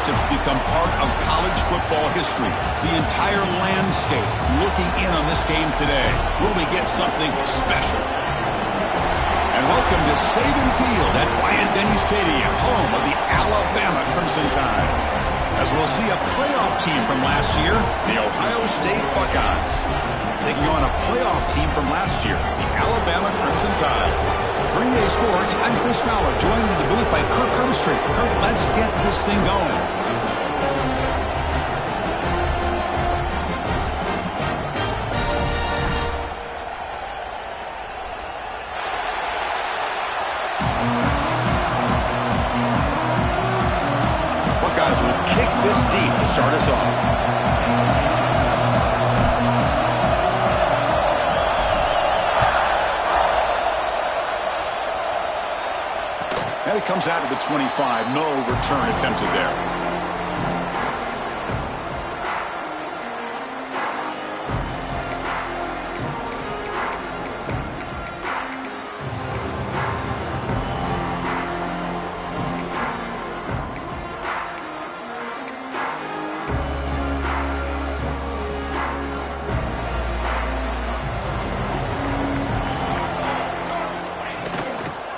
matchups become part of college football history. The entire landscape looking in on this game today. Will we get something special? And welcome to Saban Field at Bryant-Denny Stadium, home of the Alabama Crimson Tide. As we'll see a playoff team from last year, the Ohio State Buckeyes, taking on a playoff team from last year, the Alabama Crimson Tide. Green Day Sports, I'm Chris Fowler, joined in the booth by Kirk Hermstreet. Kirk, let's get this thing going. Buckeyes will kick this deep to start us off. And it comes out of the 25. No return attempted there.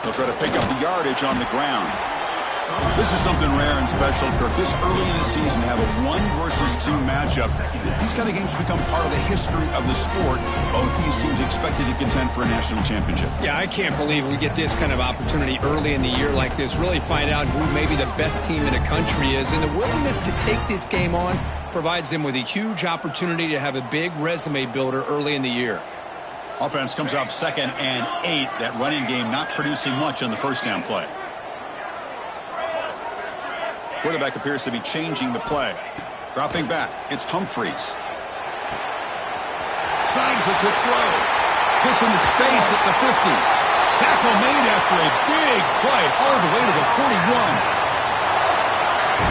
They'll try to pick up the yardage on the ground. This is something rare and special, Kirk. This early in the season, have a 1 versus 2 matchup. These kind of games become part of the history of the sport. Both these teams expected to contend for a national championship. Yeah, I can't believe we get this kind of opportunity early in the year like this. Really find out who maybe the best team in the country is. And the willingness to take this game on provides them with a huge opportunity to have a big resume builder early in the year. Offense comes up 2nd and 8. That running game not producing much on the first down play. Quarterback appears to be changing the play. Dropping back, it's Humphreys. Snags the quick throw. Gets into space at the 50. Tackle made after a big play all the way to the 41.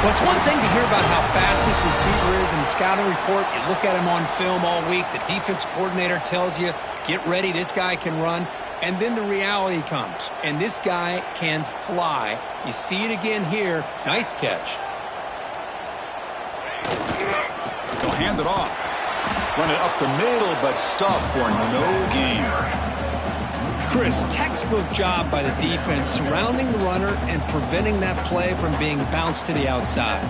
Well, it's one thing to hear about how fast this receiver is in the scouting report. You look at him on film all week. The defense coordinator tells you, get ready, this guy can run. And then the reality comes, and this guy can fly. You see it again here. Nice catch. They'll hand it off. Run it up the middle, but stuffed for no gain. Chris, textbook job by the defense surrounding the runner and preventing that play from being bounced to the outside.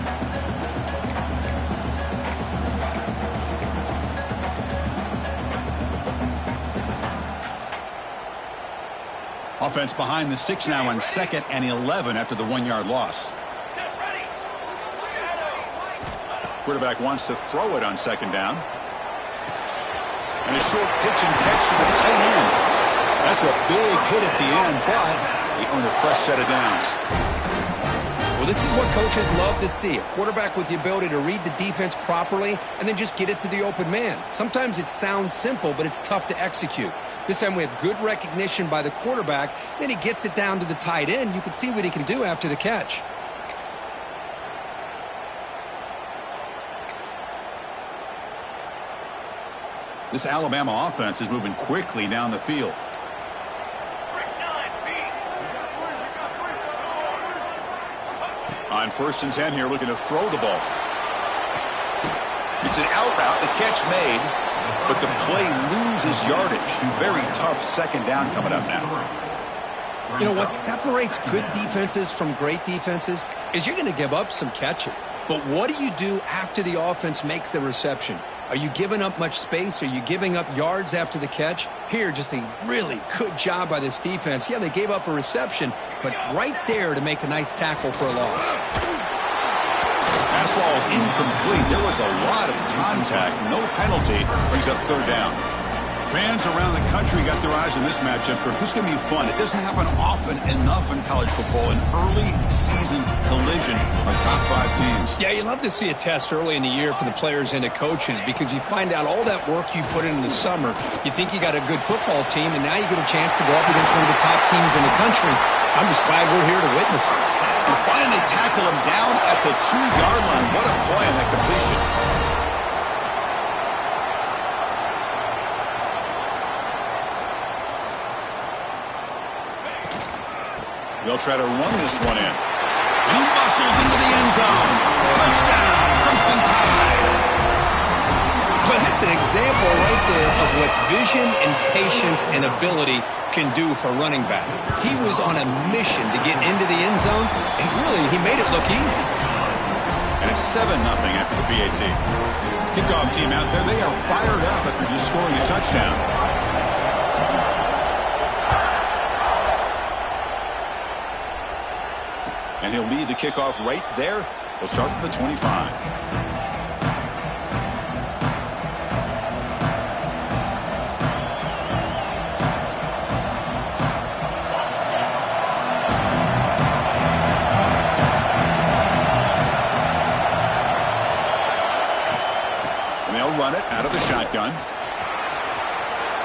Offense behind the 6 now on 2nd and 11 after the 1-yard loss. Quarterback wants to throw it on 2nd down. And a short pitch and catch to the tight end. That's a big hit at the end, but they earn a fresh set of downs. Well, this is what coaches love to see. A quarterback with the ability to read the defense properly and then just get it to the open man. Sometimes it sounds simple, but it's tough to execute. This time we have good recognition by the quarterback. Then he gets it down to the tight end. You can see what he can do after the catch. This Alabama offense is moving quickly down the field. On 1st and 10 here, looking to throw the ball. It's an out route, the catch made, but the play loses yardage. Very tough 2nd down coming up now. You know, what separates good defenses from great defenses is you're going to give up some catches. But what do you do after the offense makes the reception? Are you giving up much space? Are you giving up yards after the catch? Here, just a really good job by this defense. Yeah, they gave up a reception, but right there to make a nice tackle for a loss. Pass ball is incomplete. There was a lot of contact. No penalty. Brings up 3rd down. Fans around the country got their eyes on this matchup. This is going to be fun. It doesn't happen often enough in college football. An early season collision of top 5 teams. Yeah, you love to see a test early in the year for the players and the coaches because you find out all that work you put in the summer. You think you got a good football team, and now you get a chance to go up against one of the top teams in the country. I'm just glad we're here to witness it. And finally tackle him down at the 2-yard line. What a play on that completion. They'll try to run this one in. And he muscles into the end zone. That's an example right there of what vision and patience and ability can do for running back. He was on a mission to get into the end zone, and really, he made it look easy. And it's 7-0 after the PAT. Kickoff team out there, they are fired up after just scoring a touchdown. And he'll lead the kickoff right there. They'll start from the 25. Run it out of the shotgun.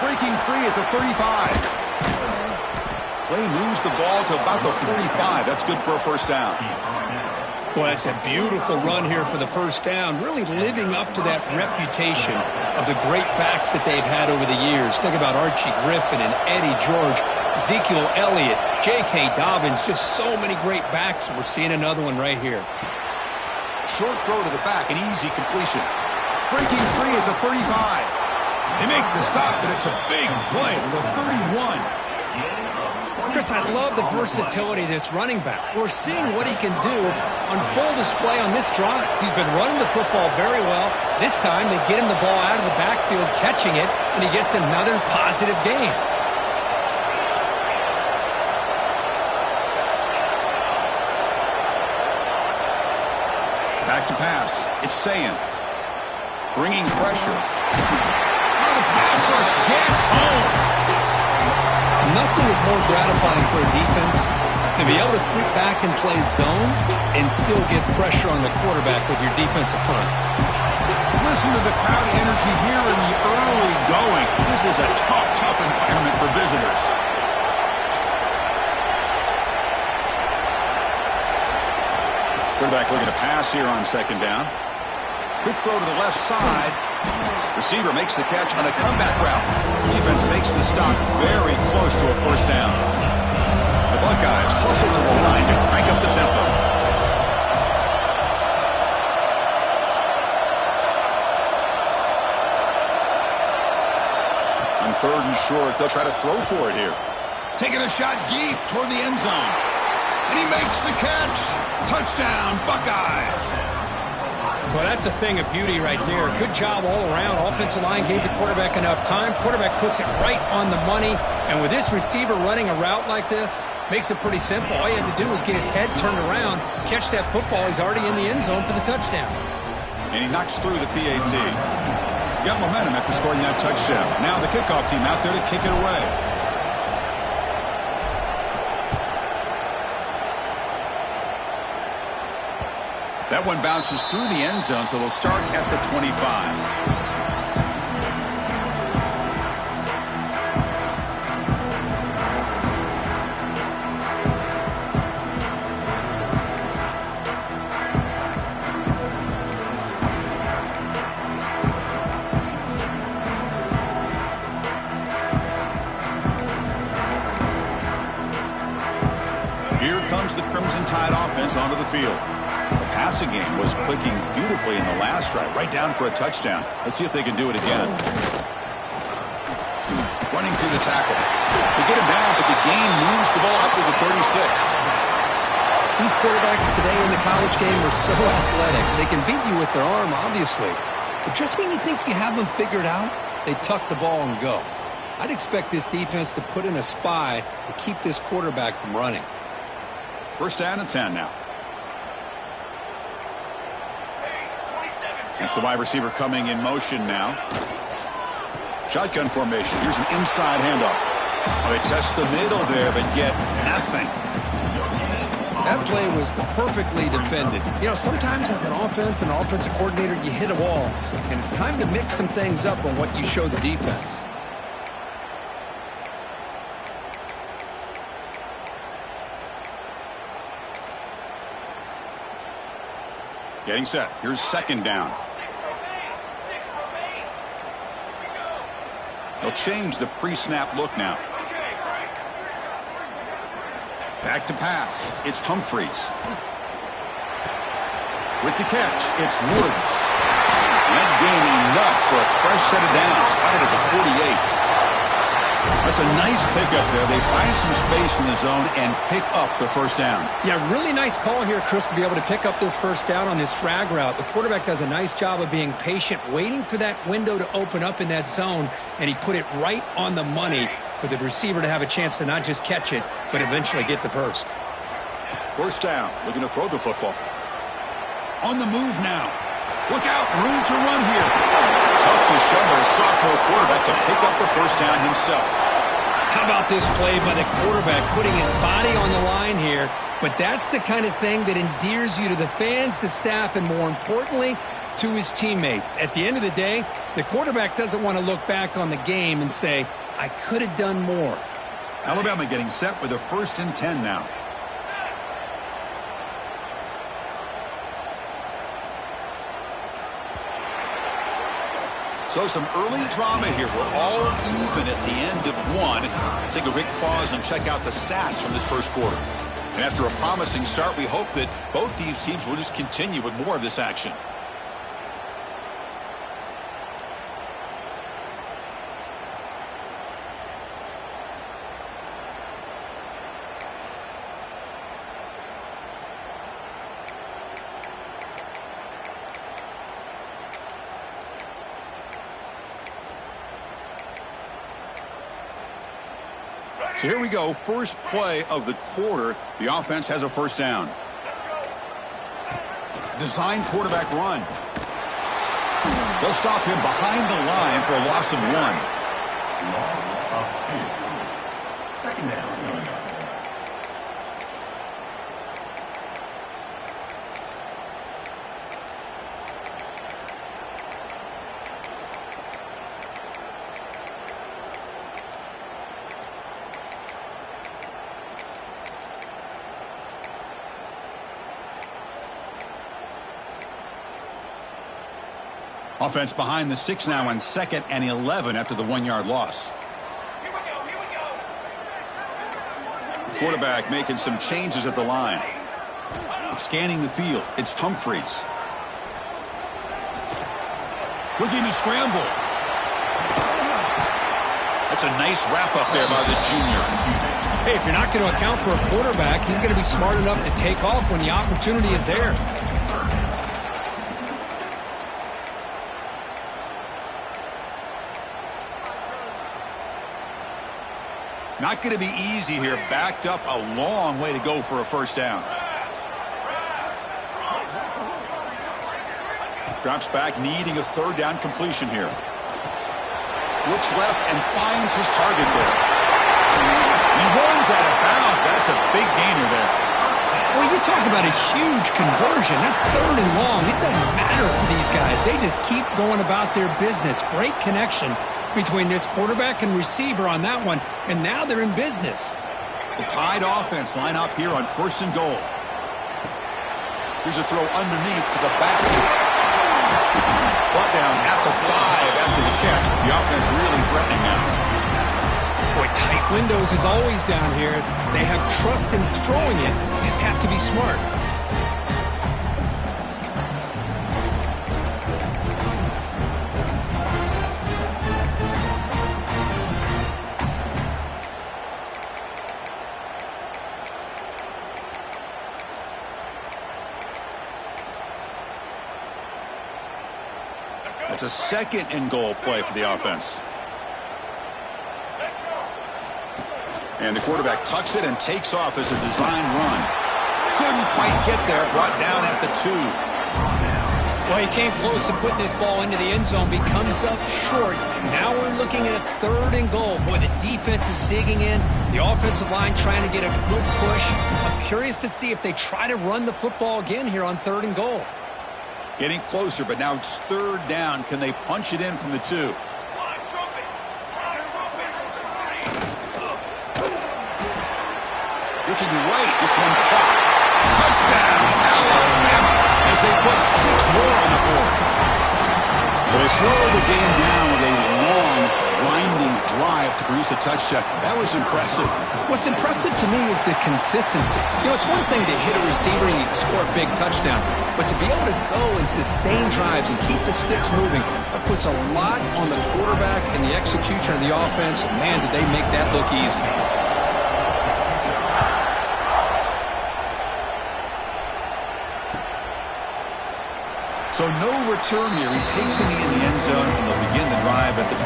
Breaking free at the 35. Play moves the ball to about the 45. That's good for a first down. Well, it's a beautiful run here for the first down, really living up to that reputation of the great backs that they've had over the years. Think about Archie Griffin and Eddie George, Ezekiel Elliott, J.K. Dobbins, just so many great backs. We're seeing another one right here. Short throw to the back, an easy completion. Breaking free at the 35. They make the stop, but it's a big play to the 31. Chris, I love the versatility of this running back. We're seeing what he can do on full display on this drive. He's been running the football very well. This time, they get him the ball out of the backfield, catching it, and he gets another positive gain. Back to pass. It's Sayan. Bringing pressure. The pass rush gets home. Nothing is more gratifying for a defense to be able to sit back and play zone and still get pressure on the quarterback with your defensive front. Listen to the crowd energy here in the early going. This is a tough environment for visitors. Quarterback looking to pass here on second down. Quick throw to the left side. Receiver makes the catch on a comeback route. Defense makes the stop very close to a first down. The Buckeyes hustle to the line to crank up the tempo. On third and short, they'll try to throw for it here. Taking a shot deep toward the end zone. And he makes the catch. Touchdown, Buckeyes. Well, that's a thing of beauty right there. Good job all around. Offensive line gave the quarterback enough time. Quarterback puts it right on the money. And with this receiver running a route like this, makes it pretty simple. All you had to do was get his head turned around, catch that football. He's already in the end zone for the touchdown. And he knocks through the PAT. Got momentum after scoring that touchdown. Now the kickoff team out there to kick it away. That one bounces through the end zone, so they'll start at the 25. Here comes the Crimson Tide offense onto the field. The passing game was clicking beautifully in the last drive, right down for a touchdown. Let's see if they can do it again. Running through the tackle. They get him down, but the gain moves the ball up to the 36. These quarterbacks today in the college game are so athletic. They can beat you with their arm, obviously. But just when you think you have them figured out, they tuck the ball and go. I'd expect this defense to put in a spy to keep this quarterback from running. First down and 10 now. It's the wide receiver coming in motion now. Shotgun formation. Here's an inside handoff. Well, they test the middle there, but get nothing. That play was perfectly defended. You know, sometimes as an offensive coordinator, you hit a wall, and it's time to mix some things up on what you show the defense. Getting set. Here's second down. They'll change the pre-snap look now. Back to pass. It's Humphreys. With the catch, it's Woods. And gain enough for a fresh set of downs, spotted at the 48. That's a nice pickup there. They find some space in the zone and pick up the first down. Yeah, really nice call here, Chris, to be able to pick up this first down on this drag route. The quarterback does a nice job of being patient, waiting for that window to open up in that zone, and he put it right on the money for the receiver to have a chance to not just catch it, but eventually get the first. First down, looking to throw the football. On the move now. Look out, room to run here. Tough to show a sophomore quarterback to pick up the first down himself. How about this play by the quarterback, putting his body on the line here? But that's the kind of thing that endears you to the fans, the staff, and more importantly, to his teammates. At the end of the day, the quarterback doesn't want to look back on the game and say, I could have done more. Alabama getting set with a 1st and 10 now. So some early drama here. We're all even at the end of one. Take a quick pause and check out the stats from this first quarter. And after a promising start, we hope that both these teams will just continue with more of this action. So here we go, first play of the quarter. The offense has a first down. Design quarterback run. They'll stop him behind the line for a loss of 1. Loss of 2. Second down. Offense behind the 6 now on 2nd and 11 after the 1-yard loss. Quarterback making some changes at the line. Scanning the field. It's Humphreys. Looking to scramble. That's a nice wrap up there by the junior. Hey, if you're not going to account for a quarterback, he's going to be smart enough to take off when the opportunity is there. Not going to be easy here. Backed up a long way to go for a first down. Drops back, needing a 3rd down completion here. Looks left and finds his target there. He runs out of bounds. That's a big gainer there. Well, you talk about a huge conversion. That's 3rd and long. It doesn't matter for these guys. They just keep going about their business. Great connection between this quarterback and receiver on that one, and now they're in business. The Tide offense line up here on 1st and goal. Here's a throw underneath to the backfield. Brought down at the 5 after the catch. The offense really threatening now. Boy, tight windows is always down here. They have trust in throwing it. You just have to be smart. It's a 2nd and goal play for the offense. And the quarterback tucks it and takes off as a design run. Couldn't quite get there, brought down at the 2. Well, he came close to putting this ball into the end zone, but he comes up short. Now we're looking at a 3rd and goal. Boy, the defense is digging in. The offensive line trying to get a good push. I'm curious to see if they try to run the football again here on 3rd and goal. Getting closer, but now it's 3rd down. Can they punch it in from the 2? Looking right, this one caught. Touchdown, Alabama, as they put 6 more on the board. But they slow the game down with a long, grinding drive to produce a touchdown. That was impressive. What's impressive to me is the consistency. You know, it's one thing to hit a receiver and you score a big touchdown, but to be able to go and sustain drives and keep the sticks moving, that puts a lot on the quarterback and the execution of the offense. And man, did they make that look easy. So no return here. He takes a knee in the end zone, and they'll begin the drive at the 25.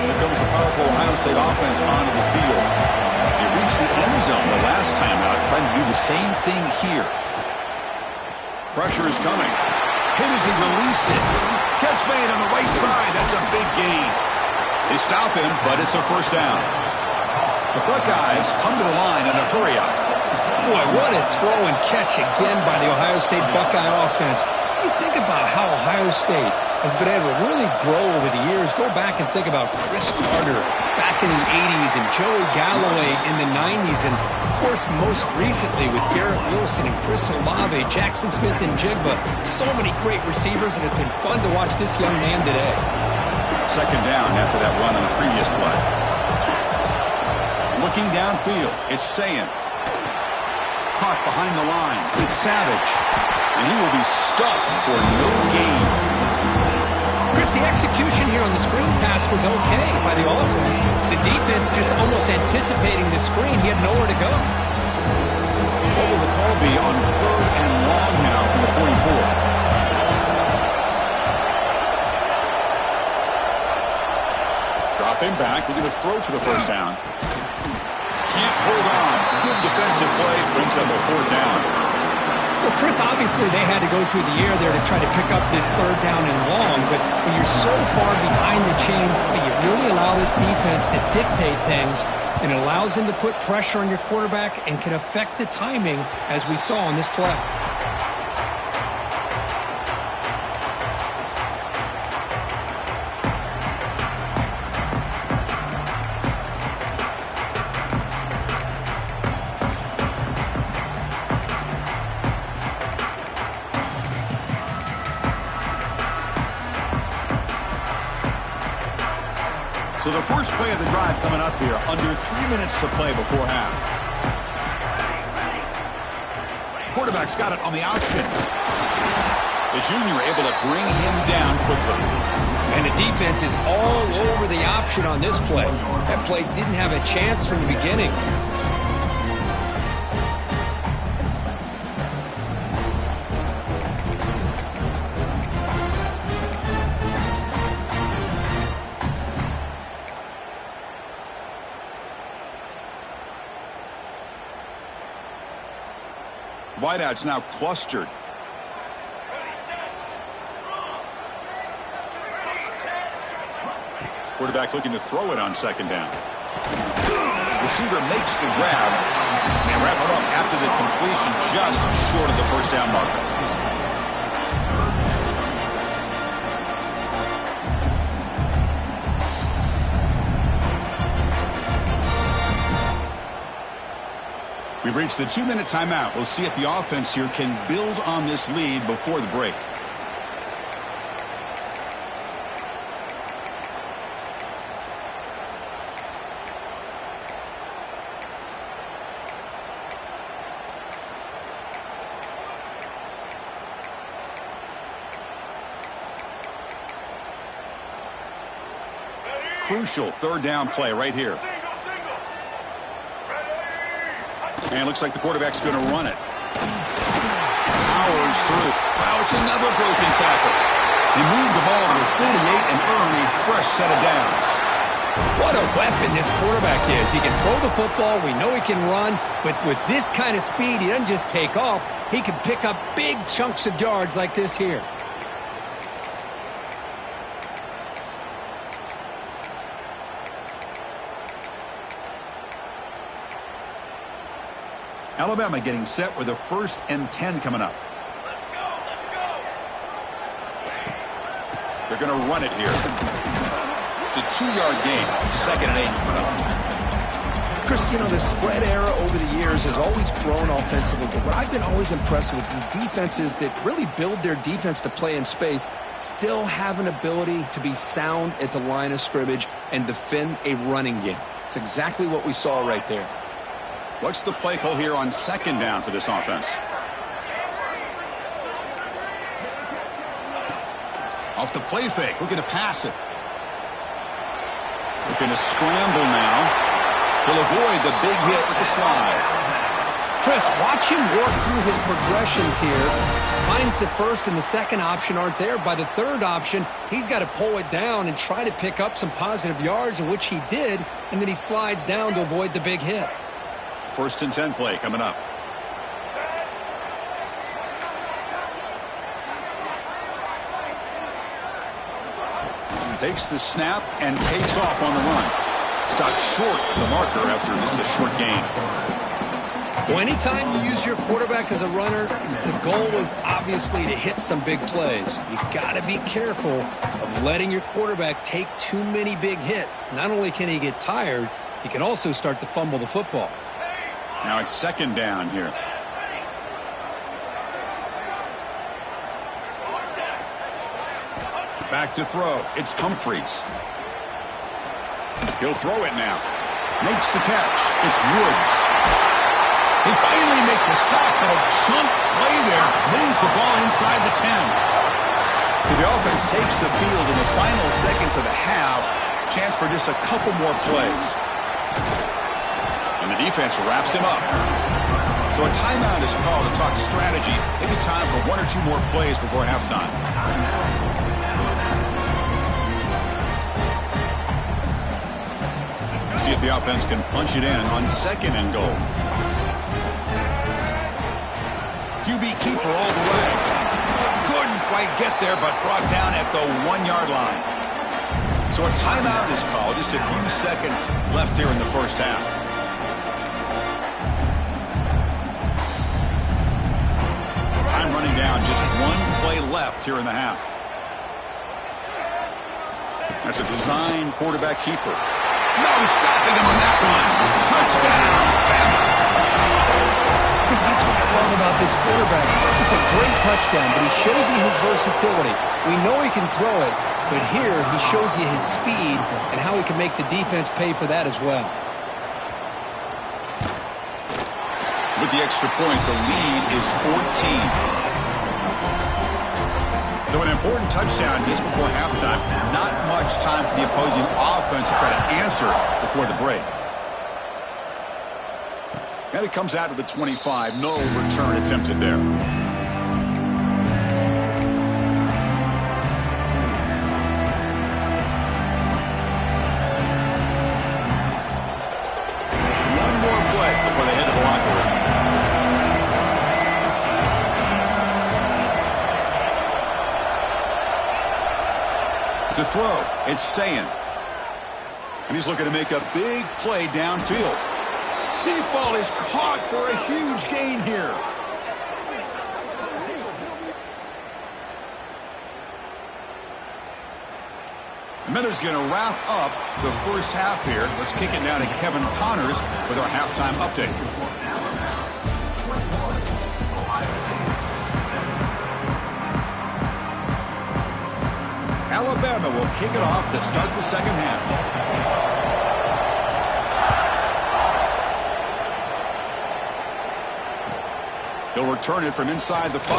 Here comes the powerful Ohio State offense onto the field. They reached the end zone the last time out, trying to do the same thing here. Pressure is coming. Hit as he released it. Catch made on the right side. That's a big gain. They stop him, but it's a first down. The Buckeyes come to the line in a hurry-up. Boy, what a throw and catch again by the Ohio State Buckeye offense. You think about how Ohio State has been able to really grow over the years. Go back and think about Chris Carter back in the 80s and Joey Galloway in the 90s. And, of course, most recently with Garrett Wilson and Chris Olave, Jackson Smith and Jigba. So many great receivers, and it's been fun to watch this young man today. Second down after that run on the previous play. Looking downfield, it's Sayin. Caught behind the line. It's Savage. And he will be stuffed for no gain. Chris, the execution here on the screen pass was okay by the offense. The defense just almost anticipating the screen. He had nowhere to go. What will the call be on 3rd and long now from the 44? Dropping back, looking to throw for the first down. Can't hold on. Good defensive play, brings up a 4th down. Well, Chris, obviously they had to go through the air there to try to pick up this 3rd down and long, but when you're so far behind the chains, you really allow this defense to dictate things, and it allows them to put pressure on your quarterback and can affect the timing, as we saw on this play. So the first play of the drive coming up here, under 3 minutes to play before half. Quarterback's got it on the option. The junior able to bring him down quickly. And the defense is all over the option on this play. That play didn't have a chance from the beginning. Wideouts now clustered. Quarterback looking to throw it on 2nd down. Receiver makes the grab. And wrap it up after the completion just short of the first down marker. We've reached the 2-minute timeout. We'll see if the offense here can build on this lead before the break. Crucial 3rd down play right here. And looks like the quarterback's going to run it. Powers through. Wow, it's another broken tackle. He moved the ball to the 48 and earned a fresh set of downs. What a weapon this quarterback is. He can throw the football. We know he can run. But with this kind of speed, he doesn't just take off. He can pick up big chunks of yards like this here. Alabama getting set with a 1st and 10 coming up. Let's go, let's go. They're going to run it here. It's a 2-yard gain. 2nd and 8 coming up. Chris, you know, the spread era over the years has always grown offensively, but what I've been always impressed with the defenses that really build their defense to play in space still have an ability to be sound at the line of scrimmage and defend a running game. It's exactly what we saw right there. What's the play call here on second down for this offense? Off the play fake, looking to pass it. Looking to scramble now. He'll avoid the big hit with the slide. Chris, watch him work through his progressions here. Finds the first and the second option aren't there. By the third option, he's got to pull it down and try to pick up some positive yards, in which he did, and then he slides down to avoid the big hit. 1st and 10 play coming up. Takes the snap and takes off on the run. Stops short of the marker after just a short gain. Well, anytime you use your quarterback as a runner, the goal is obviously to hit some big plays. You've got to be careful of letting your quarterback take too many big hits. Not only can he get tired, he can also start to fumble the football. Now it's 2nd down here. Back to throw. It's Humphries. He'll throw it now. Makes the catch. It's Woods. He finally makes the stop, but a chunk play there moves the ball inside the 10. So the offense takes the field in the final seconds of the half. Chance for just a couple more plays. And the defense wraps him up. So a timeout is called to talk strategy. Maybe time for 1 or 2 more plays before halftime. See if the offense can punch it in on 2nd and goal. QB keeper all the way. Couldn't quite get there, but brought down at the 1-yard line. So a timeout is called. Just a few seconds left here in the first half. Time running down. Just 1 play left here in the half. That's a design quarterback keeper. No stopping him on that one. Touchdown, Bama. Chris, that's what I love about this quarterback. It's a great touchdown, but he shows you his versatility. We know he can throw it, but here he shows you his speed and how he can make the defense pay for that as well. With the extra point, the lead is 14. So an important touchdown just before halftime. Not much time for the opposing offense to try to answer before the break. And it comes out to the 25. No return attempted there. One more play before they head to the locker room. To throw, it's Sayin. And he's looking to make a big play downfield. Deep ball is caught for a huge gain here. The Miners going to wrap up the first half here. Let's kick it down to Kevin Connors with our halftime update. Alabama will kick it off to start the second half. He'll return it from inside the 5.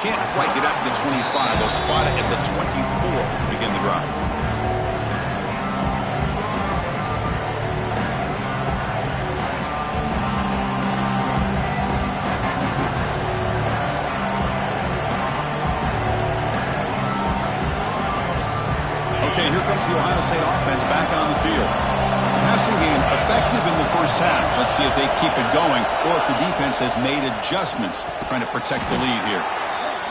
Can't quite get out to the 25. They'll spot it at the 24 to begin the drive. Okay, here comes the Ohio State offense back on the field. Passing game effective in the first half. Let's see if they keep it going or if the defense has made adjustments trying to protect the lead here.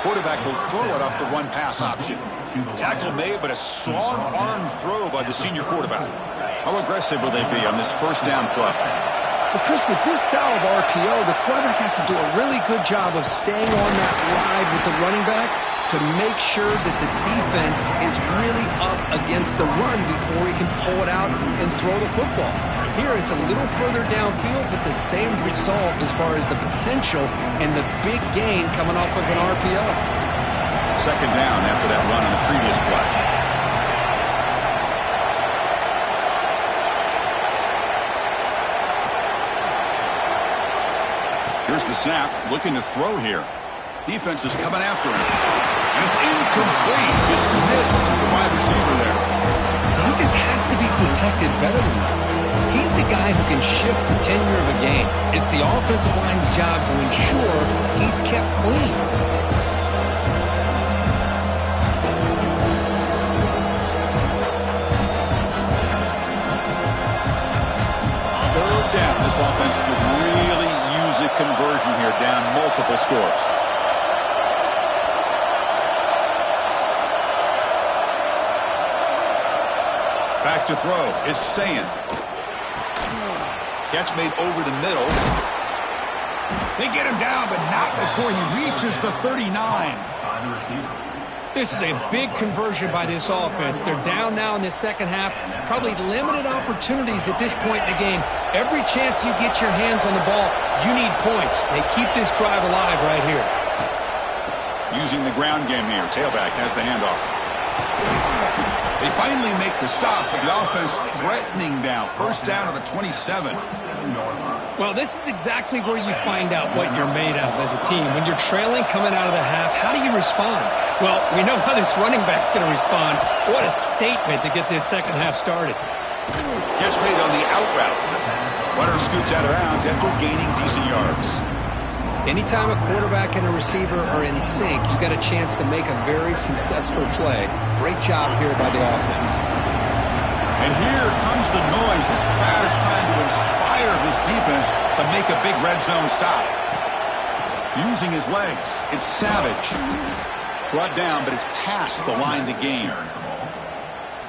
Quarterback will throw it off the run pass option. Tackle made, but a strong arm throw by the senior quarterback. How aggressive will they be on this first down play? Well, Chris, with this style of RPO, the quarterback has to do a really good job of staying on that ride with the running back to make sure that the defense is really up against against the run before he can pull it out and throw the football. Here, it's a little further downfield, but the same result as far as the potential and the big gain coming off of an RPO. Second down after that run on the previous play. Here's the snap, looking to throw here. Defense is coming after him. And it's incomplete. Just missed the wide receiver there. He just has to be protected better than that. He's the guy who can shift the tenure of a game. It's the offensive line's job to ensure he's kept clean. Third down. This offense could really use a conversion here, down multiple scores. Back to throw is Sayan. Catch made over the middle. They get him down, but not before he reaches the 39. This is a big conversion by this offense. They're down now in the second half. Probably limited opportunities at this point in the game. Every chance you get your hands on the ball, you need points. They keep this drive alive right here. Using the ground game here. Tailback has the handoff. They finally make the stop, but the offense threatening now. First down to the 27. Well, this is exactly where you find out what you're made of as a team. When you're trailing coming out of the half, how do you respond? Well, we know how this running back's going to respond. What a statement to get this second half started. Catch made on the out route. Runner scoots out of bounds after gaining decent yards. Anytime a quarterback and a receiver are in sync, you got a chance to make a very successful play. Great job here by the offense. And here comes the noise. This crowd is trying to inspire this defense to make a big red zone stop. Using his legs, it's Savage. Brought down, but it's past the line to gain.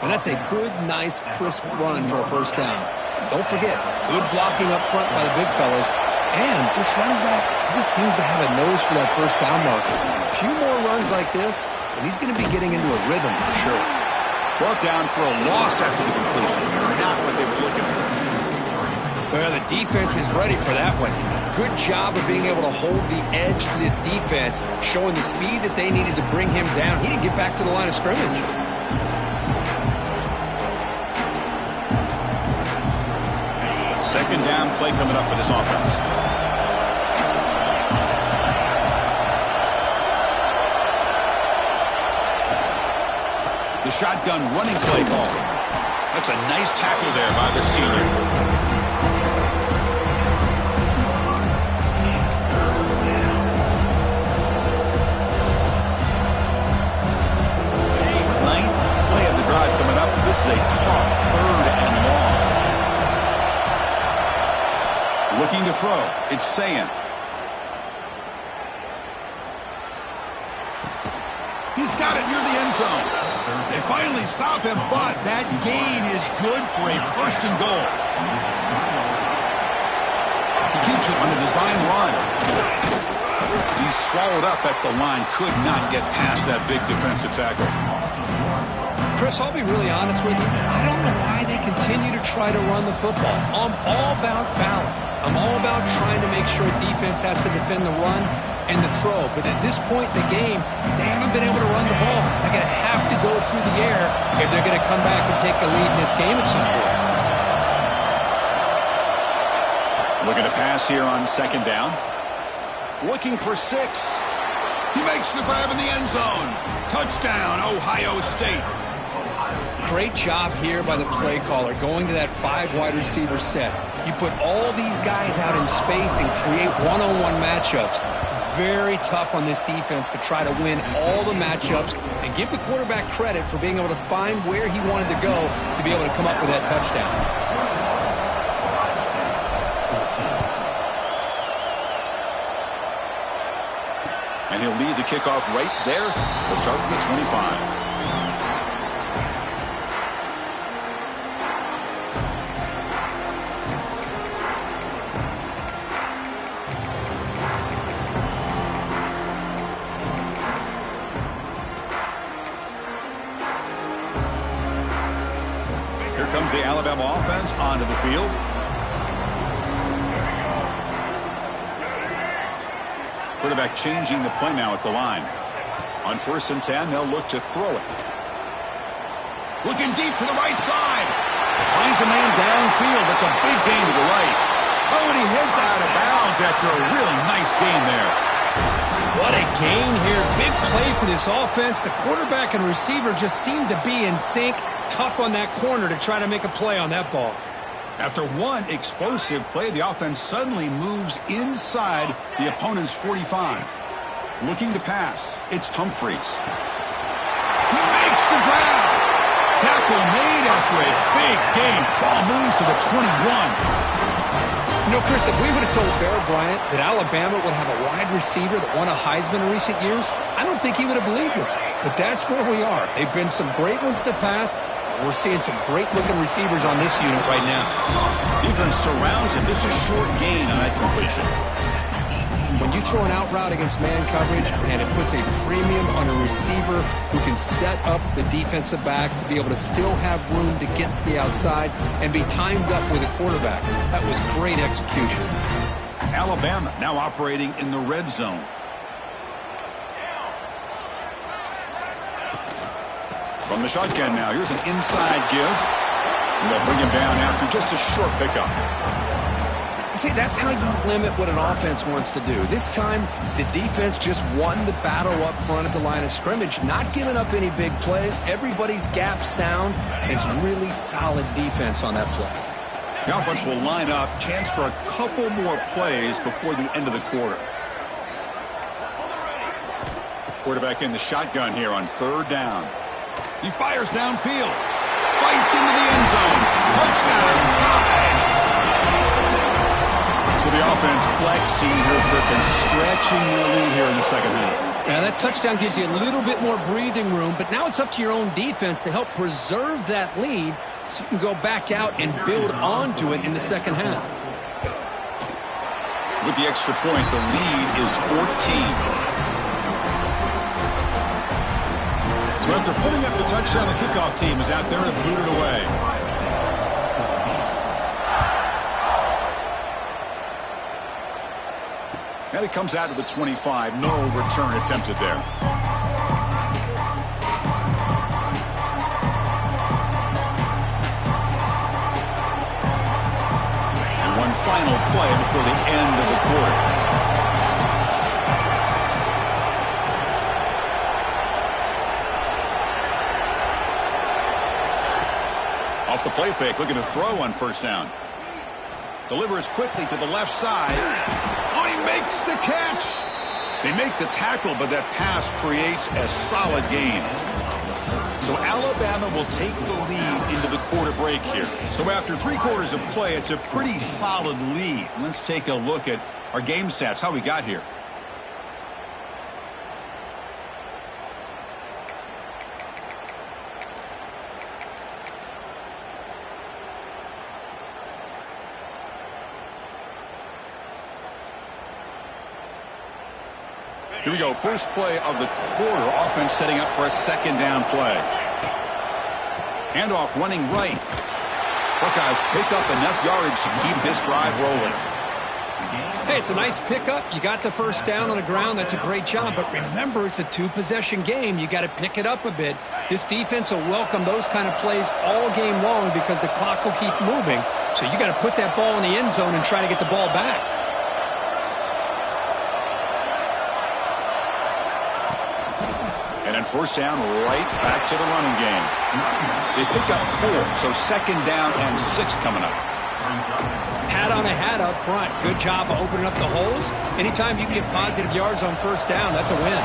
And that's a good, nice, crisp run for a first down. Don't forget, good blocking up front by the big fellas. And this running back just seems to have a nose for that first down marker. A few more runs like this, and he's going to be getting into a rhythm for sure. Brought down for a loss after the completion. Not what they were looking for. Well, the defense is ready for that one. Good job of being able to hold the edge to this defense, showing the speed that they needed to bring him down. He didn't get back to the line of scrimmage. Second down play coming up for this offense. The shotgun running play call. That's a nice tackle there by the senior. Ninth play of the drive coming up. This is a tough third and long. Looking to throw. It's Sayan. He's got it near the end zone. They finally stop him, but that gain is good for a first and goal. He keeps it on a design run. He's swallowed up at the line. Could not get past that big defensive tackle. Chris, I'll be really honest with you. I don't know why they continue to try to run the football. I'm all about balance. I'm all about trying to make sure defense has to defend the run and the throw. But at this point in the game, they haven't been able to run the ball. They're going to have to go through the air if they're going to come back and take the lead in this game at some point. Looking to pass here on second down. Looking for 6. He makes the grab in the end zone. Touchdown, Ohio State. Great job here by the play caller, going to that 5 wide receiver set. You put all these guys out in space and create one-on-one matchups. It's very tough on this defense to try to win all the matchups and give the quarterback credit for being able to find where he wanted to go to be able to come up with that touchdown. And he'll lead the kickoff right there. We'll start with the 25. Here comes the Alabama offense onto the field. Quarterback changing the play now at the line. On 1st and 10, they'll look to throw it. Looking deep to the right side. Finds a man downfield. That's a big gain to the right. Oh, and he heads out of bounds after a really nice gain there. What a gain here. Big play for this offense. The quarterback and receiver just seem to be in sync. Tough on that corner to try to make a play on that ball. After one explosive play, the offense suddenly moves inside the opponent's 45. Looking to pass. It's Humphreys. He makes the grab. Tackle made after a big gain. Ball moves to the 21. You know, Chris, if we would have told Bear Bryant that Alabama would have a wide receiver that won a Heisman in recent years, I don't think he would have believed us. But that's where we are. They've been some great ones in the past. We're seeing some great-looking receivers on this unit right now. Defense surrounds him. Just a short gain on that completion. When you throw an out route against man coverage, and it puts a premium on a receiver who can set up the defensive back to be able to still have room to get to the outside and be timed up with a quarterback. That was great execution. Alabama now operating in the red zone. From the shotgun now, here's an inside give. And they'll bring him down after just a short pickup. See, that's how you limit what an offense wants to do. This time, the defense just won the battle up front at the line of scrimmage, not giving up any big plays. Everybody's gap sound. It's really solid defense on that play. The offense will line up, chance for a couple more plays before the end of the quarter. Quarterback in the shotgun here on 3rd down. He fires downfield. Fights into the end zone. Touchdown, tied. So the offense flexing here, and stretching their lead here in the second half. Now that touchdown gives you a little bit more breathing room, but now it's up to your own defense to help preserve that lead so you can go back out and build onto it in the second half. With the extra point, the lead is 14. So after putting up the touchdown, the kickoff team is out there to boot it away. And it comes out to the 25. No return attempted there. And one final play before the end of the quarter. Off the play fake, looking to throw on 1st down. Delivers quickly to the left side. Oh, he makes the catch. They make the tackle, but that pass creates a solid gain. So Alabama will take the lead into the quarter break here. So after 3 quarters of play, it's a pretty solid lead. Let's take a look at our game stats, how we got here. Here we go. First play of the quarter. Offense setting up for a 2nd down play. Handoff running right. Buckeyes pick up enough yardage to keep this drive rolling. Hey, it's a nice pickup. You got the 1st down on the ground. That's a great job. But remember, it's a 2-possession game. You got to pick it up a bit. This defense will welcome those kind of plays all game long because the clock will keep moving. So you got to put that ball in the end zone and try to get the ball back. And then 1st down, right back to the running game. They pick up 4, so 2nd down and 6 coming up. Hat on a hat up front. Good job of opening up the holes. Anytime you can get positive yards on 1st down, that's a win.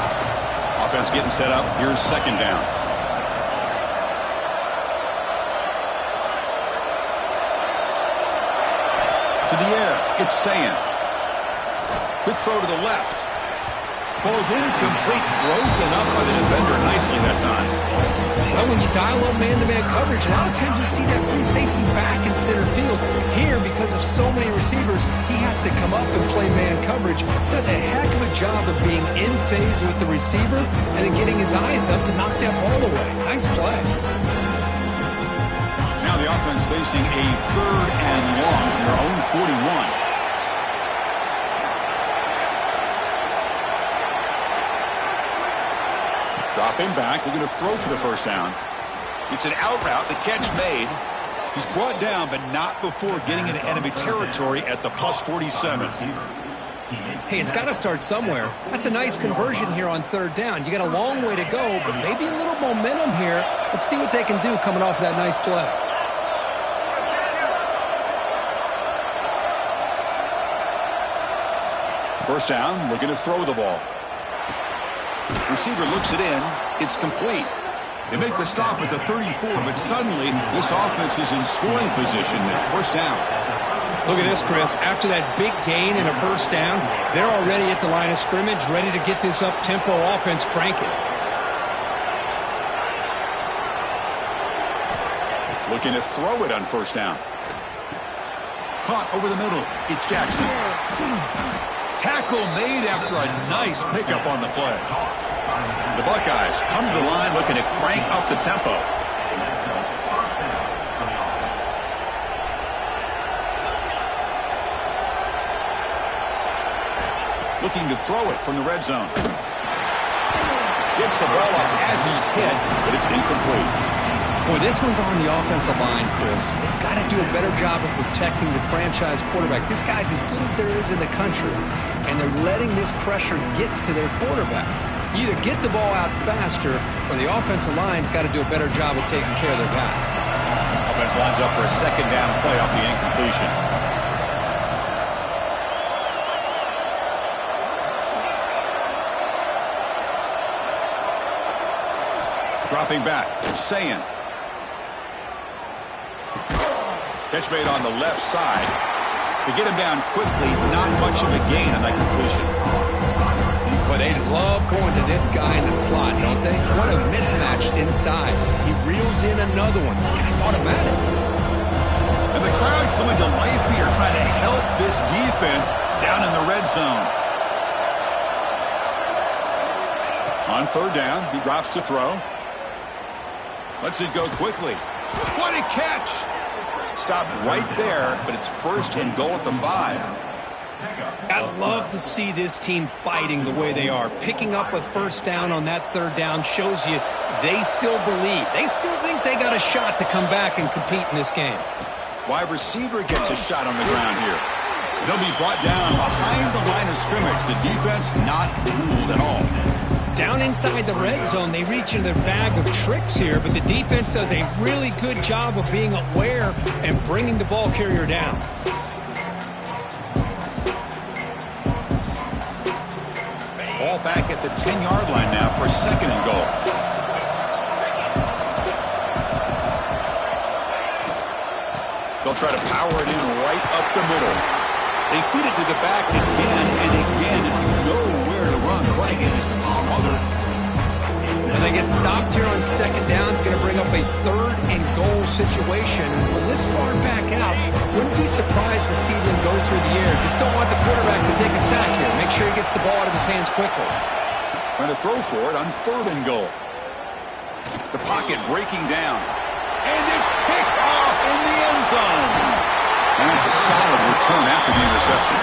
Offense getting set up. Here's 2nd down. To the air, it's Sayan. Quick throw to the left. Falls incomplete, broken up by the defender nicely that time. Well, when you dial up man-to-man coverage, a lot of times you see that free safety back in center field. Here, because of so many receivers, he has to come up and play man coverage. Does a heck of a job of being in phase with the receiver and then getting his eyes up to knock that ball away. Nice play. Now the offense facing a 3rd and long from their own 41. Dropping back, they're going to throw for the first down. It's an out route, the catch made. He's brought down, but not before getting into enemy territory at the +47. Hey, it's got to start somewhere. That's a nice conversion here on 3rd down. You got a long way to go, but maybe a little momentum here. Let's see what they can do coming off that nice play. First down, looking to throw the ball. Receiver looks it in. It's complete. They make the stop at the 34, but suddenly this offense is in scoring position at first down. Look at this, Chris. After that big gain and a first down, they're already at the line of scrimmage, ready to get this up-tempo offense cranking. Looking to throw it on first down. Caught over the middle. It's Jackson. Tackle made after a nice pickup on the play. The Buckeyes come to the line looking to crank up the tempo. Looking to throw it from the red zone. Gets the ball up as he's hit, but it's incomplete. Boy, this one's on the offensive line, Chris. They've got to do a better job of protecting the franchise quarterback. This guy's as good as there is in the country, and they're letting this pressure get to their quarterback. You either get the ball out faster, or the offensive line's got to do a better job of taking care of their guy. Offense lines up for a 2nd down play off the incompletion. Dropping back, it's Sayan. Catch made on the left side. To get him down quickly, not much of a gain on that completion. But they love going to this guy in the slot, don't they? What a mismatch inside. He reels in another one. This guy's automatic. And the crowd coming to life here, trying to help this defense down in the red zone. On 3rd down, he drops to throw. Lets it go quickly. What a catch! Stop right there, but it's 1st and goal at the 5. I love to see this team fighting the way they are. Picking up a first down on that 3rd down shows you they still believe. They still think they got a shot to come back and compete in this game. Wide receiver gets a shot on the ground here. They'll be brought down behind the line of scrimmage. The defense not fooled at all. Down inside the red zone, they reach in their bag of tricks here, but the defense does a really good job of being aware and bringing the ball carrier down. Ball back at the 10-yard line now for 2nd and goal. They'll try to power it in right up the middle. They feed it to the back again and again. Nowhere to run. The running game has been smothered. And they get stopped here on 2nd down. It's going to bring up a 3rd and goal situation. From this far back out, wouldn't be surprised to see them go through the air. Just don't want the quarterback to take a sack here. Make sure he gets the ball out of his hands quickly. Trying to throw for it on 3rd and goal. The pocket breaking down. And it's picked off in the end zone. And it's a solid return after the interception.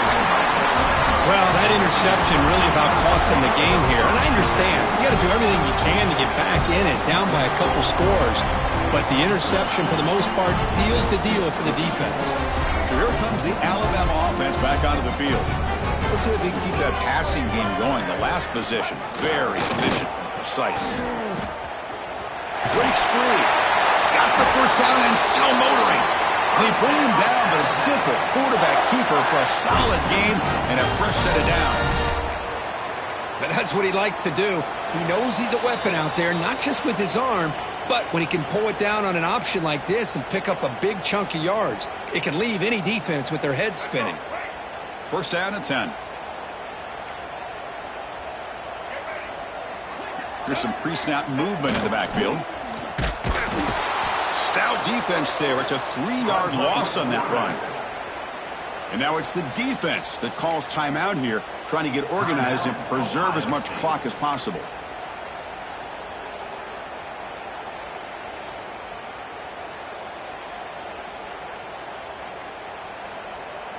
Well, that interception really about cost them the game here. And I understand. You got to do everything you can to get back in it, down by a couple scores. But the interception, for the most part, seals the deal for the defense. So here comes the Alabama offense back onto the field. Let's see if they can keep that passing game going. The last possession, very efficient and precise. Breaks free. Got the first down and still motoring. They bring him down, but a simple quarterback keeper for a solid gain and a fresh set of downs. But that's what he likes to do. He knows he's a weapon out there, not just with his arm, but when he can pull it down on an option like this and pick up a big chunk of yards, it can leave any defense with their head spinning. First down and 10. Here's some pre-snap movement in the backfield. Stout defense there. It's a 3-yard loss on that run. And now it's the defense that calls timeout here, trying to get organized and preserve as much clock as possible.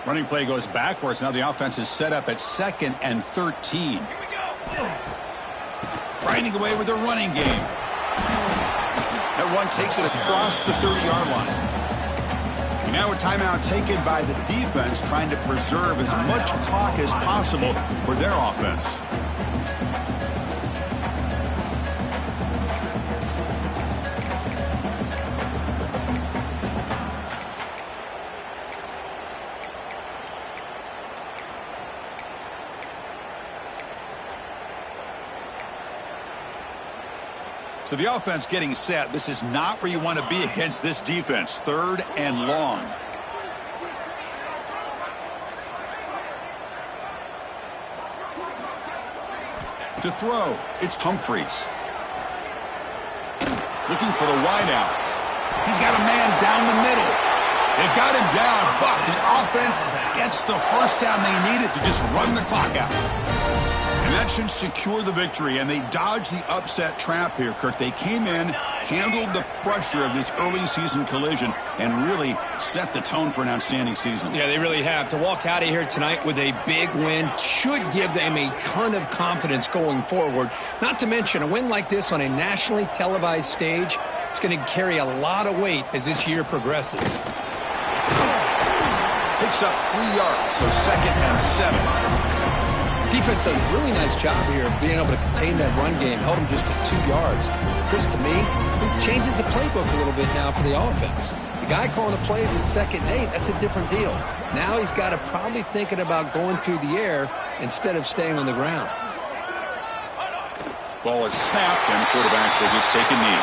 Running play goes backwards. Now the offense is set up at 2nd and 13. Grinding away with the running game. That one takes it across the 30-yard line. And now a timeout taken by the defense, trying to preserve as much clock as possible for their offense. So the offense getting set. This is not where you want to be against this defense. 3rd and long. To throw, it's Humphreys. Looking for the wideout. He's got a man down the middle. They've got him down, but the offense gets the first down they needed to just run the clock out. And that should secure the victory, and they dodged the upset trap here, Kirk. They came in, handled the pressure of this early season collision, and really set the tone for an outstanding season. Yeah, they really have. To walk out of here tonight with a big win should give them a ton of confidence going forward. Not to mention, a win like this on a nationally televised stage, it's going to carry a lot of weight as this year progresses. Picks up 3 yards, so 2nd and 7. Defense does a really nice job here of being able to contain that run game, held them just to 2 yards. Chris, to me, this changes the playbook a little bit now for the offense. The guy calling the plays at 2nd and 8, that's a different deal. Now he's got to probably thinking about going through the air instead of staying on the ground. Ball is snapped, and the quarterback will just take a knee.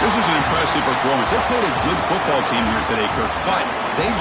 This is an impressive performance. They played a good football team here today, Kirk, but they